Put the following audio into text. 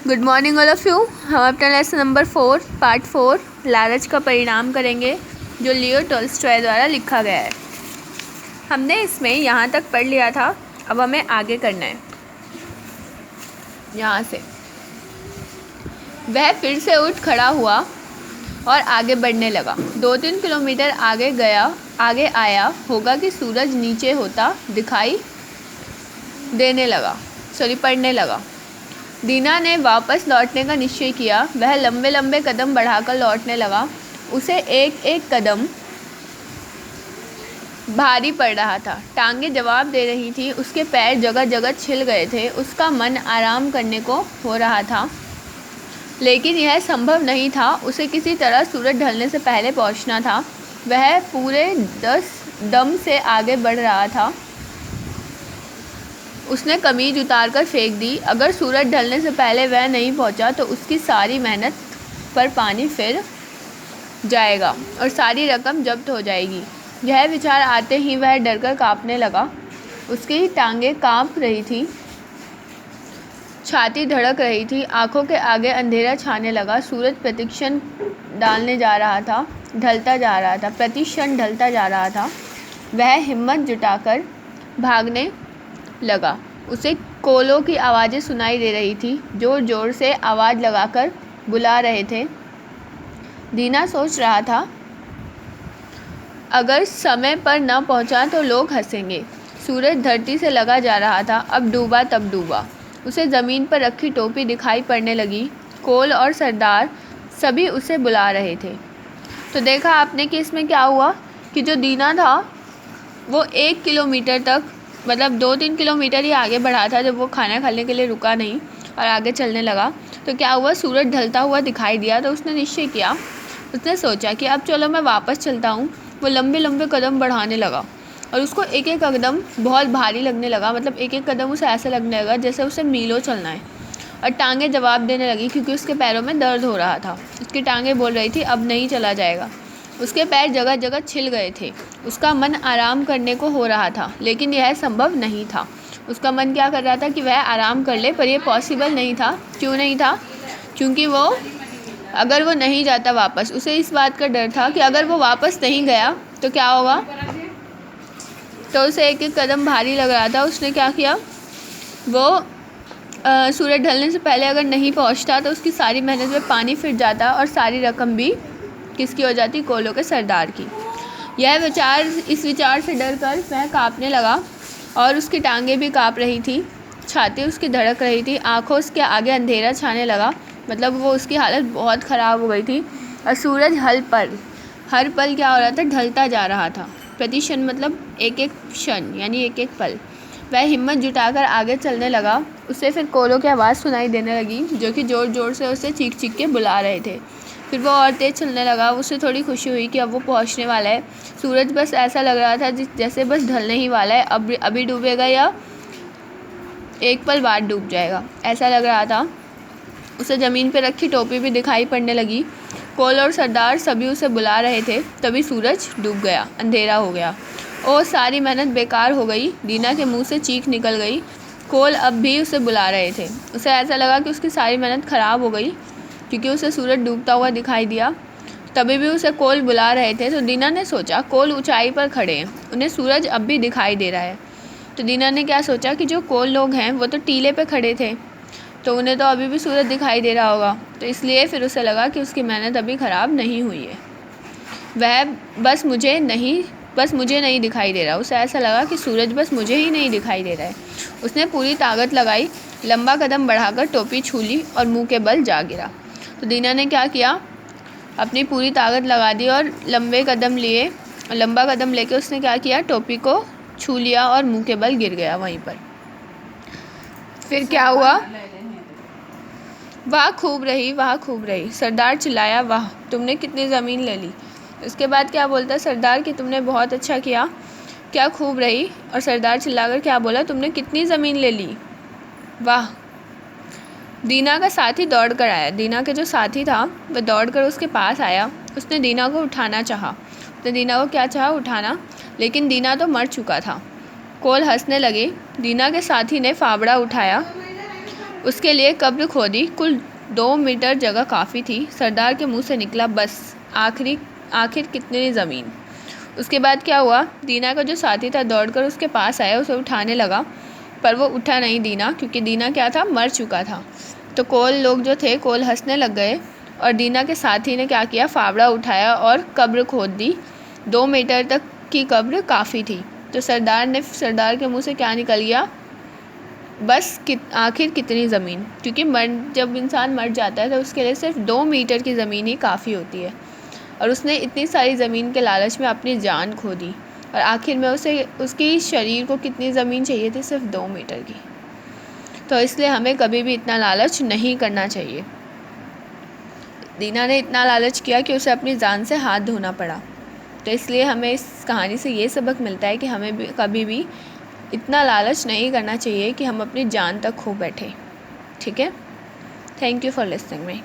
Good morning all of you. हम अपना lesson number 4 part 4 लालच का परिणाम करेंगे, जो लियो टॉल्स्टॉय द्वारा लिखा गया है। हमने इसमें यहाँ तक पढ़ लिया था, अब हमें आगे करना है। यहाँ से वह फिर से उठ खड़ा हुआ और आगे बढ़ने लगा। 2-3 किलोमीटर आगे आया होगा कि सूरज नीचे होता दिखाई पड़ने लगा। दीना ने वापस लौटने का निश्चय किया। वह लंबे लंबे कदम बढ़ाकर लौटने लगा। उसे एक एक कदम भारी पड़ रहा था। टांगें जवाब दे रही थी, उसके पैर जगह जगह छिल गए थे। उसका मन आराम करने को हो रहा था, लेकिन यह संभव नहीं था। उसे किसी तरह सूरज ढलने से पहले पहुंचना था। वह पूरे 10 दम से आगे बढ़ रहा था। उसने कमीज उतारकर फेंक दी। अगर सूरज ढलने से पहले वह नहीं पहुंचा तो उसकी सारी मेहनत पर पानी फिर जाएगा और सारी रकम जब्त हो जाएगी। यह विचार आते ही वह डरकर कांपने लगा। उसकी टांगें कांप रही थी, छाती धड़क रही थी, आंखों के आगे अंधेरा छाने लगा। सूरज प्रतिक्षण ढलता जा रहा था। वह हिम्मत जुटाकर भागने लगा। उसे कोलों की आवाज़ें सुनाई दे रही थी, जोर जोर से आवाज़ लगाकर बुला रहे थे। दीना सोच रहा था, अगर समय पर न पहुंचा तो लोग हंसेंगे। सूरज धरती से लगा जा रहा था, अब डूबा तब डूबा। उसे ज़मीन पर रखी टोपी दिखाई पड़ने लगी। कोल और सरदार सभी उसे बुला रहे थे। तो देखा आपने कि इसमें क्या हुआ कि जो दीना था वो 1 किलोमीटर तक, मतलब 2-3 किलोमीटर ही आगे बढ़ा था जब वो खाना खाने के लिए रुका नहीं और आगे चलने लगा। तो क्या हुआ, सूरज ढलता हुआ दिखाई दिया। तो उसने निश्चय किया, उसने सोचा कि अब चलो मैं वापस चलता हूँ। वो लंबे लंबे कदम बढ़ाने लगा और उसको एक एक कदम बहुत भारी लगने लगा। मतलब एक एक कदम उसे ऐसा लगने लगा जैसे उसे मीलों चलना है। और टांगें जवाब देने लगी, क्योंकि उसके पैरों में दर्द हो रहा था। उसकी टांगें बोल रही थी अब नहीं चला जाएगा। उसके पैर जगह जगह छिल गए थे। उसका मन आराम करने को हो रहा था, लेकिन यह संभव नहीं था। उसका मन क्या कर रहा था कि वह आराम कर ले, पर यह पॉसिबल नहीं था। क्यों नहीं था? क्योंकि अगर वो नहीं जाता वापस, उसे इस बात का डर था कि अगर वो वापस नहीं गया तो क्या होगा। तो उसे एक एक कदम भारी लग रहा था। उसने क्या किया, वो सूरज ढलने से पहले अगर नहीं पहुंचता तो उसकी सारी मेहनत में पानी फिर जाता और सारी रकम भी किसकी हो जाती, कोलों के सरदार की। इस विचार से डर कर वह काँपने लगा और उसकी टांगें भी काँप रही थी, छाती उसकी धड़क रही थी, आंखों उसके आगे अंधेरा छाने लगा। मतलब वो उसकी हालत बहुत ख़राब हो गई थी। और सूरज हर पल क्या हो रहा था, ढलता जा रहा था। प्रतिक्षण मतलब एक एक क्षण, यानी एक एक पल। वह हिम्मत जुटाकर आगे चलने लगा। उसे फिर कोलों की आवाज़ सुनाई देने लगी, जो कि ज़ोर ज़ोर से उसे चीख चीख के बुला रहे थे। फिर वो और तेज़ चलने लगा। उसे थोड़ी खुशी हुई कि अब वो पहुंचने वाला है। सूरज बस ऐसा लग रहा था जैसे बस ढलने ही वाला है, अब अभी डूबेगा या एक पल बाद डूब जाएगा, ऐसा लग रहा था। उसे ज़मीन पर रखी टोपी भी दिखाई पड़ने लगी। कोल और सरदार सभी उसे बुला रहे थे। तभी सूरज डूब गया, अंधेरा हो गया। और सारी मेहनत बेकार हो गई। दीना के मुंह से चीख निकल गई। कोल अब भी उसे बुला रहे थे। उसे ऐसा लगा कि उसकी सारी मेहनत ख़राब हो गई, क्योंकि उसे सूरज डूबता हुआ दिखाई दिया। तभी भी उसे कोल बुला रहे थे। तो दीना ने सोचा, कोल ऊंचाई पर खड़े हैं, उन्हें सूरज अब भी दिखाई दे रहा है। तो दीना ने क्या सोचा कि जो कोल लोग हैं वो तो टीले पे खड़े थे, तो उन्हें तो अभी भी सूरज दिखाई दे रहा होगा। तो इसलिए फिर उसे लगा कि उसकी मेहनत अभी ख़राब नहीं हुई है। बस मुझे नहीं दिखाई दे रहा। उसे ऐसा लगा कि सूरज बस मुझे ही नहीं दिखाई दे रहा है। उसने पूरी ताकत लगाई, लंबा कदम बढ़ाकर टोपी छू ली और मुंह के बल जा गिरा। तो दीना ने क्या किया, अपनी पूरी ताकत लगा दी और लंबा कदम लेके उसने क्या किया, टोपी को छू लिया और मुंह के बल गिर गया वहीं पर। फिर क्या हुआ, वाह खूब रही। सरदार चिल्लाया, वाह तुमने कितनी ज़मीन ले ली। उसके बाद क्या बोलता है सरदार कि तुमने बहुत अच्छा किया, क्या खूब रही। और सरदार चिल्लाकर क्या बोला, तुमने कितनी ज़मीन ले ली, वाह। दीना का साथी दौड़ कर आया। दीना के जो साथी था वह दौड़ कर उसके पास आया। उसने दीना को उठाना चाहा। तो दीना को क्या चाहा, उठाना, लेकिन दीना तो मर चुका था। कोल हंसने लगे। दीना के साथी ने फावड़ा उठाया। उसके लिए कब्र खोदी। कुल 2 मीटर जगह काफ़ी थी। सरदार के मुंह से निकला, बस आखिर कितनी ज़मीन। उसके बाद क्या हुआ, दीना का जो साथी था दौड़कर उसके पास आया, उसे उठाने लगा, पर वो उठा नहीं दीना, क्योंकि दीना क्या था, मर चुका था। तो कोल लोग जो थे, कोल हंसने लग गए और दीना के साथी ने क्या किया, फावड़ा उठाया और कब्र खोद दी। 2 मीटर तक की कब्र काफ़ी थी। तो सरदार के मुंह से क्या निकल गया, बस आखिर कितनी ज़मीन। क्योंकि जब इंसान मर जाता है तो उसके लिए सिर्फ 2 मीटर की ज़मीन ही काफ़ी होती है, और उसने इतनी सारी ज़मीन के लालच में अपनी जान खो दी, और आखिर में उसकी शरीर को कितनी ज़मीन चाहिए थी, सिर्फ 2 मीटर की। तो इसलिए हमें कभी भी इतना लालच नहीं करना चाहिए। दीना ने इतना लालच किया कि उसे अपनी जान से हाथ धोना पड़ा। तो इसलिए हमें इस कहानी से ये सबक मिलता है कि हमें भी कभी भी इतना लालच नहीं करना चाहिए कि हम अपनी जान तक खो बैठे। ठीक है, thank you for listening me.